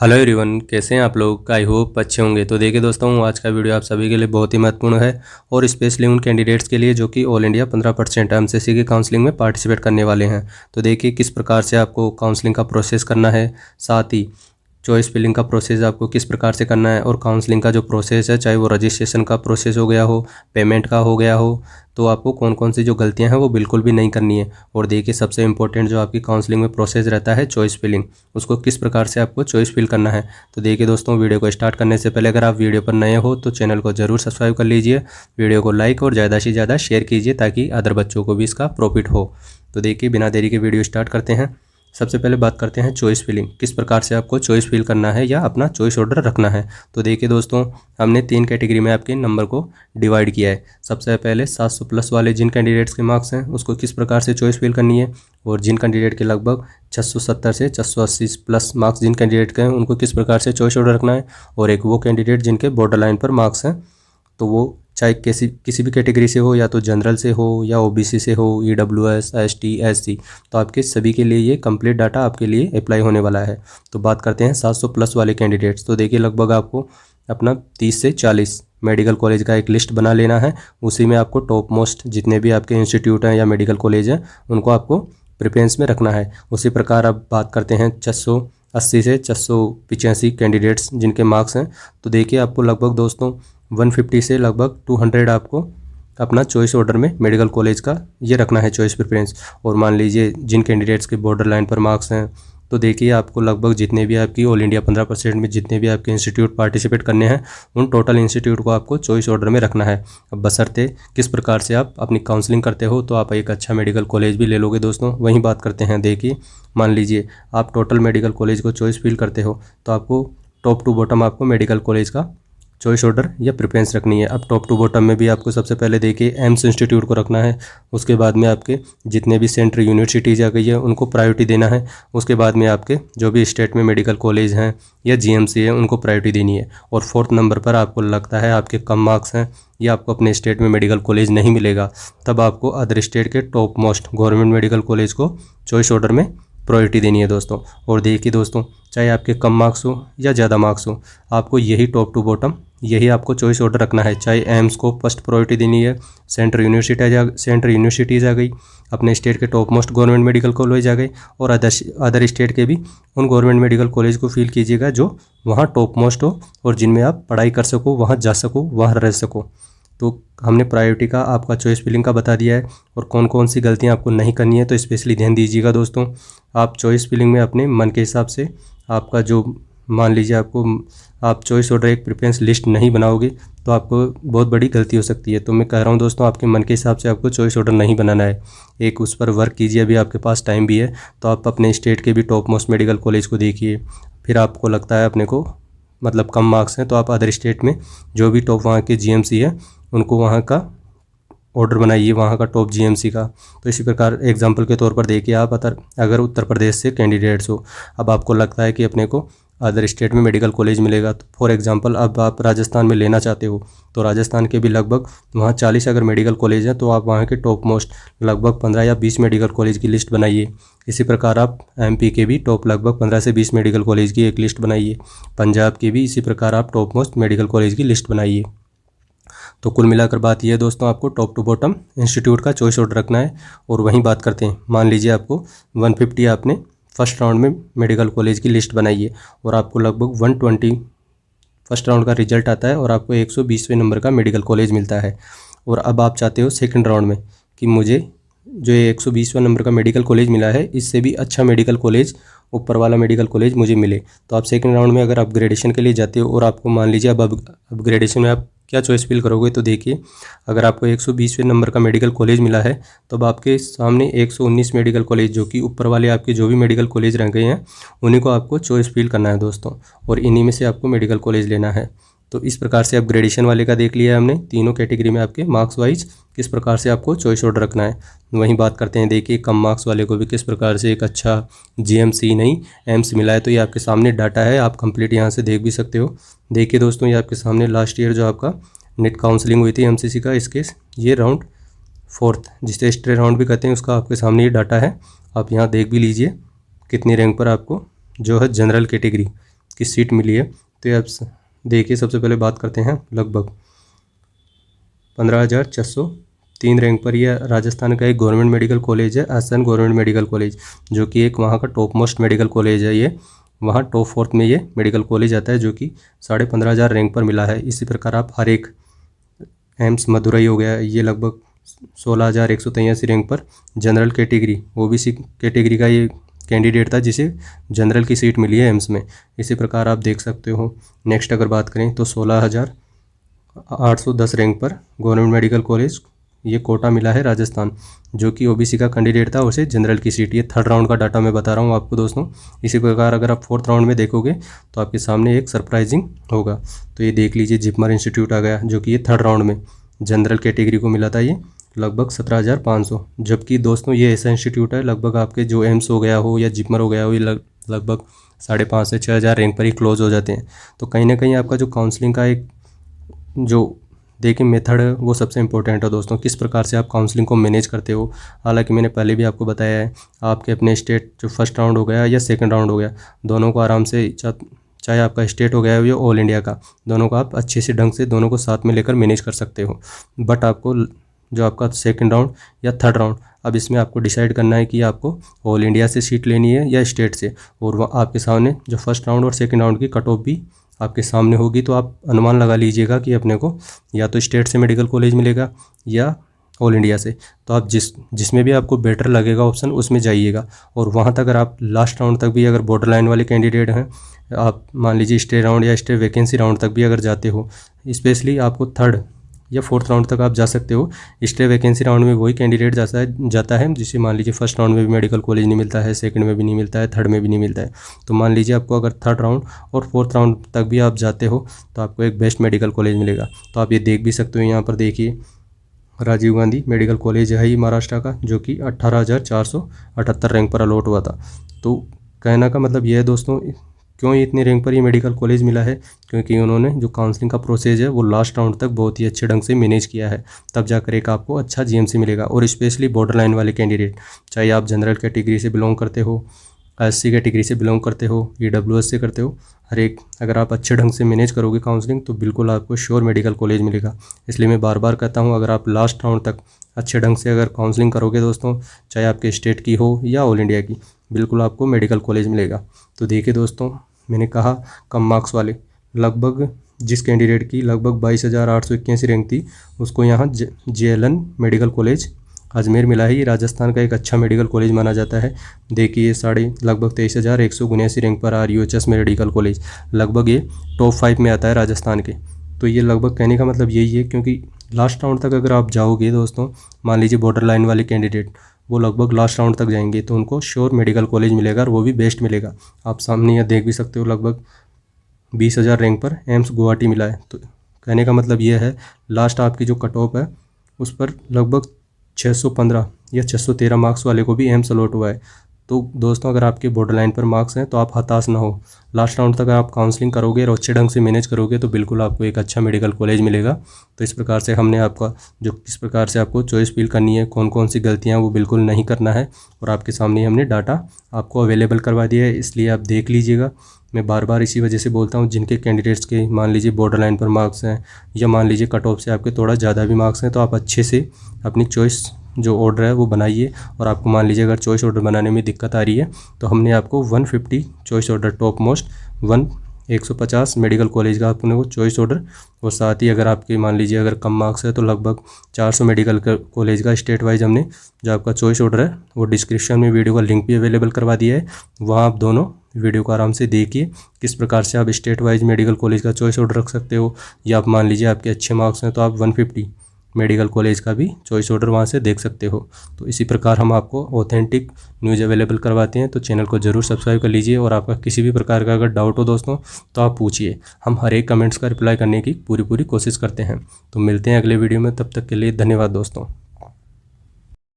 Hello everyone, कैसे हैं आप लोग। आई होप अच्छे होंगे। तो देखिए दोस्तों, आज का वीडियो आप सभी के लिए बहुत ही महत्वपूर्ण है और स्पेशली उन कैंडिडेट्स के लिए जो कि ऑल इंडिया 15% एमसीसी की काउंसलिंग में पार्टिसिपेट करने वाले हैं। तो देखिए किस प्रकार से आपको काउंसलिंग का प्रोसेस करना है, साथ ही चॉइस फिलिंग का प्रोसेस आपको किस प्रकार से करना है और काउंसलिंग का जो प्रोसेस है, चाहे वो रजिस्ट्रेशन का प्रोसेस हो गया हो, पेमेंट का हो गया हो, तो आपको कौन कौन सी जो गलतियां हैं वो बिल्कुल भी नहीं करनी है। और देखिए सबसे इंपॉर्टेंट जो आपकी काउंसलिंग में प्रोसेस रहता है चॉइस फिलिंग, उसको किस प्रकार से आपको चॉइस फिल करना है। तो देखिए दोस्तों, वीडियो को स्टार्ट करने से पहले अगर आप वीडियो पर नए हो तो चैनल को जरूर सब्सक्राइब कर लीजिए, वीडियो को लाइक और ज़्यादा से ज़्यादा शेयर कीजिए ताकि अदर बच्चों को भी इसका प्रॉफिट हो। तो देखिए बिना देरी के वीडियो स्टार्ट करते हैं। सबसे पहले बात करते हैं चॉइस फिलिंग, किस प्रकार से आपको चॉइस फिल करना है या अपना चॉइस ऑर्डर रखना है। तो देखिए दोस्तों, हमने 3 कैटेगरी में आपके नंबर को डिवाइड किया है। सबसे पहले 700 प्लस वाले जिन कैंडिडेट्स के मार्क्स हैं उसको किस प्रकार से चॉइस फिल करनी है, और जिन कैंडिडेट के लगभग 670 से 680 प्लस मार्क्स जिन कैंडिडेट के हैं उनको किस प्रकार से चॉइस ऑर्डर रखना है। और एक वो कैंडिडेट जिनके बॉर्डर लाइन पर मार्क्स हैं, तो वो चाहे किसी भी कैटेगरी से हो, या तो जनरल से हो या ओबीसी से हो, ईडब्ल्यूएस, एसटी, एससी, तो आपके सभी के लिए ये कंप्लीट डाटा आपके लिए अप्लाई होने वाला है। तो बात करते हैं 700 प्लस वाले कैंडिडेट्स। तो देखिए लगभग आपको अपना 30 से 40 मेडिकल कॉलेज का एक लिस्ट बना लेना है। उसी में आपको टॉप मोस्ट जितने भी आपके इंस्टीट्यूट हैं या मेडिकल कॉलेज हैं उनको आपको प्रेफरेंस में रखना है। उसी प्रकार अब बात करते हैं 680 से 685 कैंडिडेट्स जिनके मार्क्स हैं। तो देखिए आपको लगभग दोस्तों 150 से लगभग 200 आपको अपना चॉइस ऑर्डर में मेडिकल कॉलेज का ये रखना है चॉइस प्रेफरेंस। और मान लीजिए जिन कैंडिडेट्स के बॉर्डर लाइन पर मार्क्स हैं, तो देखिए आपको लगभग जितने भी आपकी ऑल इंडिया 15% में जितने भी आपके इंस्टीट्यूट पार्टिसिपेट करने हैं उन टोटल इंस्टीट्यूट को आपको चॉइस ऑर्डर में रखना है। अब बशर्ते किस प्रकार से आप अपनी काउंसलिंग करते हो तो आप एक अच्छा मेडिकल कॉलेज भी ले लोगे दोस्तों। वहीं बात करते हैं, देखिए मान लीजिए आप टोटल मेडिकल कॉलेज को चॉइस फिल करते हो तो आपको टॉप टू बॉटम आपको मेडिकल कॉलेज का चॉइस ऑर्डर या प्रेफरेंस रखनी है। अब टॉप टू बॉटम में भी आपको सबसे पहले देखिए एम्स इंस्टीट्यूट को रखना है। उसके बाद में आपके जितने भी सेंट्रल यूनिवर्सिटीज़ आ गई है उनको प्रायोरिटी देना है। उसके बाद में आपके जो भी स्टेट में मेडिकल कॉलेज हैं या जीएमसी है उनको प्रायोरिटी देनी है। और 4th नंबर पर आपको लगता है आपके कम मार्क्स हैं या आपको अपने स्टेट में मेडिकल कॉलेज नहीं मिलेगा, तब आपको अदर स्टेट के top most government medical college को चॉइस ऑर्डर में प्रायोरिटी देनी है दोस्तों। और देखिए दोस्तों, चाहे आपके कम मार्क्स हो या ज़्यादा मार्क्स हो, आपको यही टॉप टू बॉटम यही आपको चॉइस ऑर्डर रखना है। चाहे एम्स को फर्स्ट प्रायोरिटी देनी है, सेंट्रल यूनिवर्सिटीज़ आ गई, अपने स्टेट के top most government medical college आ गए, और अदर स्टेट के भी उन गवर्नमेंट मेडिकल कॉलेज को फील कीजिएगा जो वहाँ टॉप मोस्ट हो और जिनमें आप पढ़ाई कर सको, वहाँ जा सको, वहाँ रह सको। तो हमने प्रायोरिटी का आपका चॉइस फिलिंग का बता दिया है और कौन कौन सी गलतियां आपको नहीं करनी है। तो स्पेशली ध्यान दीजिएगा दोस्तों, आप चॉइस फिलिंग में अपने मन के हिसाब से आपका जो मान लीजिए आपको आप चॉइस ऑर्डर एक प्रेफरेंस लिस्ट नहीं बनाओगे तो आपको बहुत बड़ी गलती हो सकती है। तो मैं कह रहा हूँ दोस्तों, आपके मन के हिसाब से आपको चॉइस ऑर्डर नहीं बनाना है, एक उस पर वर्क कीजिए। अभी आपके पास टाइम भी है तो आप अपने स्टेट के भी टॉप मोस्ट मेडिकल कॉलेज को देखिए। फिर आपको लगता है अपने को मतलब कम मार्क्स हैं तो आप अदर स्टेट में जो भी टॉप वहाँ के जीएमसी है उनको वहाँ का ऑर्डर बनाइए, वहाँ का टॉप जीएमसी का। तो इसी प्रकार एग्जांपल के तौर पर देखिए, आप अगर उत्तर प्रदेश से कैंडिडेट्स हो, अब आपको लगता है कि अपने को अदर स्टेट में मेडिकल कॉलेज मिलेगा, तो फॉर एग्जांपल अब आप राजस्थान में लेना चाहते हो तो राजस्थान के भी लगभग वहाँ 40 अगर मेडिकल कॉलेज हैं तो आप वहाँ के टॉप मोस्ट लगभग 15 या 20 मेडिकल कॉलेज की लिस्ट बनाइए। इसी प्रकार आप एमपी के भी टॉप लगभग 15 से 20 मेडिकल कॉलेज की एक लिस्ट बनाइए। पंजाब के भी इसी प्रकार आप टॉप मोस्ट मेडिकल कॉलेज की लिस्ट बनाइए। तो कुल मिलाकर बात यह है दोस्तों, आपको टॉप टू बॉटम इंस्टीट्यूट का चॉइस ऑर्डर रखना है। और वहीं बात करते हैं, मान लीजिए आपको 150 आपने फर्स्ट राउंड में मेडिकल कॉलेज की लिस्ट बनाई है और आपको लगभग 120 फर्स्ट राउंड का रिजल्ट आता है और आपको 120वें नंबर का मेडिकल कॉलेज मिलता है। और अब आप चाहते हो सेकंड राउंड में कि मुझे जो 120वां नंबर का मेडिकल कॉलेज मिला है इससे भी अच्छा मेडिकल कॉलेज, ऊपर वाला मेडिकल कॉलेज मुझे मिले। तो आप सेकंड राउंड में अगर अपग्रेडेशन के लिए जाते हो और आपको मान लीजिए अब अपग्रेडेशन में आप क्या चॉइस फिल करोगे, तो देखिए अगर आपको 120वें नंबर का मेडिकल कॉलेज मिला है तो अब आपके सामने 119 मेडिकल कॉलेज जो कि ऊपर वाले आपके जो भी मेडिकल कॉलेज रह गए हैं उन्हीं को आपको चॉइस फिल करना है दोस्तों, और इन्हीं में से आपको मेडिकल कॉलेज लेना है। तो इस प्रकार से अपग्रेडेशन वाले का देख लिया है हमने, तीनों कैटेगरी में आपके मार्क्स वाइज किस प्रकार से आपको चॉइस ऑर्डर रखना है। वहीं बात करते हैं, देखिए कम मार्क्स वाले को भी किस प्रकार से एक अच्छा जीएमसी नहीं एम्स मिला है। तो ये आपके सामने डाटा है, आप कंप्लीट यहाँ से देख भी सकते हो। देखिए दोस्तों, ये आपके सामने लास्ट ईयर जो आपका नेट काउंसलिंग हुई थी एमसीसी का, इसके ये राउंड 4th जिसे स्ट्रे राउंड भी कहते हैं, उसका आपके सामने ये डाटा है। आप यहाँ देख भी लीजिए कितनी रैंक पर आपको जो है जनरल कैटेगरी की सीट मिली है। तो ये आप देखिए, सबसे पहले बात करते हैं लगभग 15,603 रैंक पर यह राजस्थान का एक गवर्नमेंट मेडिकल कॉलेज है, एसएन गवर्नमेंट मेडिकल कॉलेज, जो कि एक वहाँ का टॉप मोस्ट मेडिकल कॉलेज है। ये वहाँ टॉप 4 में ये मेडिकल कॉलेज आता है, जो कि 15,500 रैंक पर मिला है। इसी प्रकार आप हर एक एम्स मदुरई हो गया, ये लगभग 16,183 रैंक पर जनरल कैटेगरी ओबीसी कैटेगरी का ये कैंडिडेट था, जिसे जनरल की सीट मिली है एम्स में। इसी प्रकार आप देख सकते हो। नेक्स्ट अगर बात करें तो 16,810 रैंक पर गवर्नमेंट मेडिकल कॉलेज ये कोटा मिला है राजस्थान, जो कि ओबीसी का कैंडिडेट था, उसे जनरल की सीट। ये 3rd राउंड का डाटा मैं बता रहा हूँ आपको दोस्तों। इसी प्रकार अगर आप 4th राउंड में देखोगे तो आपके सामने एक सरप्राइजिंग होगा। तो ये देख लीजिए, जिपमर इंस्टीट्यूट आ गया, जो कि ये 3rd राउंड में जनरल कैटेगरी को मिला था, ये लगभग 17,500। जबकि दोस्तों ये ऐसा इंस्टीट्यूट है, लगभग आपके जो एम्स हो गया हो या जिपमर हो गया हो, ये लगभग 5,500 से 6,000 रैंक पर ही क्लोज हो जाते हैं। तो कहीं ना कहीं आपका जो काउंसलिंग का एक जो देखिए मेथड है, वो सबसे इंपॉर्टेंट है दोस्तों। किस प्रकार से आप काउंसलिंग को मैनेज करते हो। हालांकि मैंने पहले भी आपको बताया है, आपके अपने स्टेट जो 1st राउंड हो गया या 2nd राउंड हो गया, दोनों को आराम से, चाहे आपका स्टेट हो गया हो या ऑल इंडिया का, दोनों को आप अच्छे से ढंग से दोनों को साथ में लेकर मैनेज कर सकते हो। बट आपको जो आपका 2nd राउंड या 3rd राउंड, अब इसमें आपको डिसाइड करना है कि आपको ऑल इंडिया से सीट लेनी है या स्टेट से। और वह आपके सामने जो 1st राउंड और 2nd राउंड की कट ऑफ भी आपके सामने होगी। तो आप अनुमान लगा लीजिएगा कि अपने को या तो स्टेट से मेडिकल कॉलेज मिलेगा या ऑल इंडिया से। तो आप जिसमें भी आपको बेटर लगेगा ऑप्शन, उसमें जाइएगा। और वहाँ तक अगर आप लास्ट राउंड तक भी अगर बॉर्डर लाइन वाले कैंडिडेट हैं, आप मान लीजिए स्टे राउंड या स्टे वैकेंसी राउंड तक भी अगर जाते हो, स्पेशली आपको 3rd या 4th राउंड तक आप जा सकते हो। स्टे वैकेंसी राउंड में वही कैंडिडेट जाता है जिसे मान लीजिए 1st राउंड में भी मेडिकल कॉलेज नहीं मिलता है, 2nd में भी नहीं मिलता है, 3rd में भी नहीं मिलता है। तो मान लीजिए आपको अगर 3rd राउंड और 4th राउंड तक भी आप जाते हो तो आपको एक बेस्ट मेडिकल कॉलेज मिलेगा। तो आप ये देख भी सकते हो, यहाँ पर देखिए राजीव गांधी मेडिकल कॉलेज है ये महाराष्ट्र का, जो कि 18,478 रैंक पर अलॉट हुआ था। तो कहना का मतलब ये है दोस्तों, क्यों इतनी रैंक पर ये मेडिकल कॉलेज मिला है, क्योंकि उन्होंने जो काउंसलिंग का प्रोसेस है वो लास्ट राउंड तक बहुत ही अच्छे ढंग से मैनेज किया है। तब जाकर एक आपको अच्छा जीएमसी मिलेगा। और स्पेशली बॉर्डर लाइन वाले कैंडिडेट, चाहे आप जनरल कैटेगरी से बिलोंग करते हो, एससी कैटेगरी से बिलोंग करते हो, ईडब्ल्यूएस से करते हो, हर एक अगर आप अच्छे ढंग से मैनेज करोगे काउंसलिंग, तो बिल्कुल आपको श्योर मेडिकल कॉलेज मिलेगा। इसलिए मैं बार बार कहता हूँ, अगर आप लास्ट राउंड तक अच्छे ढंग से अगर काउंसलिंग करोगे दोस्तों, चाहे आपके स्टेट की हो या ऑल इंडिया की, बिल्कुल आपको मेडिकल कॉलेज मिलेगा। तो देखिए दोस्तों, मैंने कहा कम मार्क्स वाले, लगभग जिस कैंडिडेट की लगभग 22,881 रैंक थी, उसको यहाँ JLN मेडिकल कॉलेज अजमेर मिला है। ये राजस्थान का एक अच्छा मेडिकल कॉलेज माना जाता है। देखिए लगभग 23,179 रैंक पर RUHS मेडिकल कॉलेज, लगभग ये टॉप 5 में आता है राजस्थान के। तो ये लगभग कहने का मतलब यही है, क्योंकि लास्ट राउंड तक अगर आप जाओगे दोस्तों, मान लीजिए बॉर्डर लाइन वाले कैंडिडेट, वो लगभग लास्ट राउंड तक जाएंगे तो उनको श्योर मेडिकल कॉलेज मिलेगा, और वो भी बेस्ट मिलेगा। आप सामने यह देख भी सकते हो, लगभग 20,000 रैंक पर एम्स गुवाहाटी मिला है। तो कहने का मतलब ये है, लास्ट आपकी जो कट ऑफ है उस पर लगभग 615 या 613 मार्क्स वाले को भी एम्स अलॉट हुआ है। तो दोस्तों, अगर आपके बॉर्डर लाइन पर मार्क्स हैं तो आप हताश ना हो। लास्ट राउंड तक अगर आप काउंसलिंग करोगे और अच्छे ढंग से मैनेज करोगे तो बिल्कुल आपको एक अच्छा मेडिकल कॉलेज मिलेगा। तो इस प्रकार से हमने आपका जो किस प्रकार से आपको चॉइस फील करनी है, कौन कौन सी गलतियाँ वो बिल्कुल नहीं करना है, और आपके सामने हमने डाटा आपको अवेलेबल करवा दिया है। इसलिए आप देख लीजिएगा। मैं बार बार इसी वजह से बोलता हूँ, जिनके कैंडिडेट्स के मान लीजिए बॉर्डर लाइन पर मार्क्स हैं या मान लीजिए कट ऑफ से आपके थोड़ा ज़्यादा भी मार्क्स हैं, तो आप अच्छे से अपनी चॉइस जो ऑर्डर है वो बनाइए। और आपको मान लीजिए अगर चॉइस ऑर्डर बनाने में दिक्कत आ रही है तो हमने आपको 150 choice order top most 150 medical college का अपने को चॉइस ऑर्डर, और साथ ही अगर आपके मान लीजिए अगर कम मार्क्स है तो लगभग 400 मेडिकल कॉलेज का स्टेट वाइज हमने जो आपका चॉइस ऑर्डर है वो डिस्क्रिप्शन में वीडियो का लिंक भी अवेलेबल करवा दिया है। वहाँ आप दोनों वीडियो को आराम से देखिए, किस प्रकार से आप स्टेट वाइज मेडिकल कॉलेज का चॉइस ऑर्डर रख सकते हो, या आप मान लीजिए आपके अच्छे मार्क्स हैं तो आप 150 मेडिकल कॉलेज का भी चॉइस ऑर्डर वहाँ से देख सकते हो। तो इसी प्रकार हम आपको ऑथेंटिक न्यूज़ अवेलेबल करवाते हैं। तो चैनल को ज़रूर सब्सक्राइब कर लीजिए, और आपका किसी भी प्रकार का अगर डाउट हो दोस्तों तो आप पूछिए, हम हर एक कमेंट्स का रिप्लाई करने की पूरी कोशिश करते हैं। तो मिलते हैं अगले वीडियो में, तब तक के लिए धन्यवाद दोस्तों।